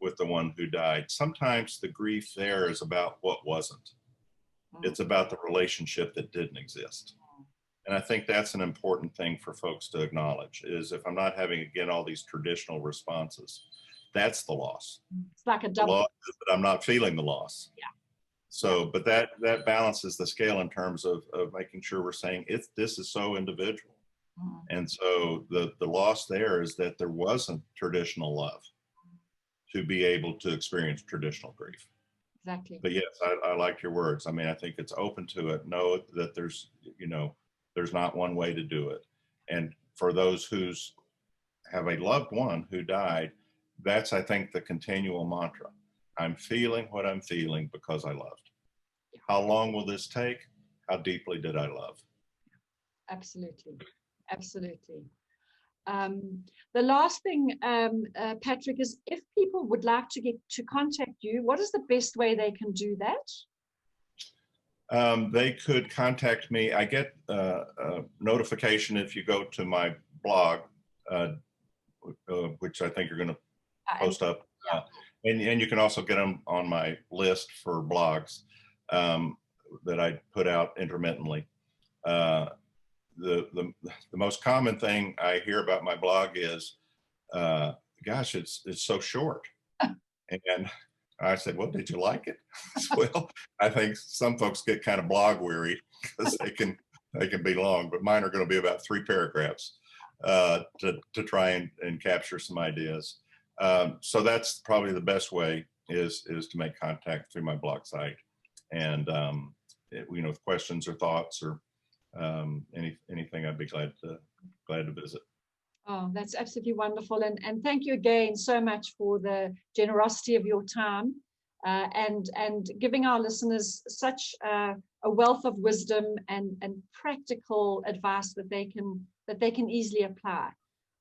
with the one who died. Sometimes the grief there is about what wasn't. It's about the relationship that didn't exist. And I think that's an important thing for folks to acknowledge, is if I'm not having, again, all these traditional responses, that's the loss. It's like a double. The loss is that I'm not feeling the loss. Yeah. So, but that balances the scale in terms of making sure we're saying this is so individual. And so the loss there is that there wasn't traditional love to be able to experience traditional grief. Exactly. But yes, I like your words. I mean, I think it's open to it. Know that there's not one way to do it. And for those who have a loved one who died, that's, I think, the continual mantra. I'm feeling what I'm feeling because I loved. How long will this take? How deeply did I love? Absolutely. Absolutely. The last thing, Patrick, is if people would like to contact you, what is the best way they can do that? They could contact me. I get a notification if you go to my blog, which I think you're going to post up. And you can also get them on my list for blogs that I put out intermittently. The most common thing I hear about my blog is, gosh, it's so short. And I said, well, did you like it? Well, I think some folks get kind of blog weary because they can be long, but mine are going to be about 3 paragraphs to try and capture some ideas. So that's probably the best way is to make contact through my blog site. And, if questions or thoughts or anything, I'd be glad to visit. Oh, that's absolutely wonderful. And thank you again so much for the generosity of your time and giving our listeners such a wealth of wisdom and practical advice that they can easily apply.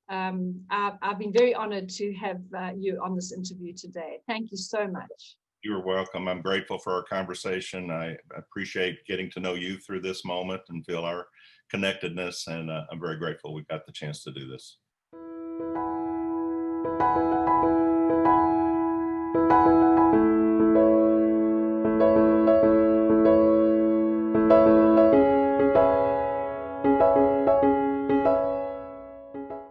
I've been very honored to have you on this interview today. Thank you so much. You're welcome. I'm grateful for our conversation. I appreciate getting to know you through this moment and feel our connectedness. And I'm very grateful we got the chance to do this.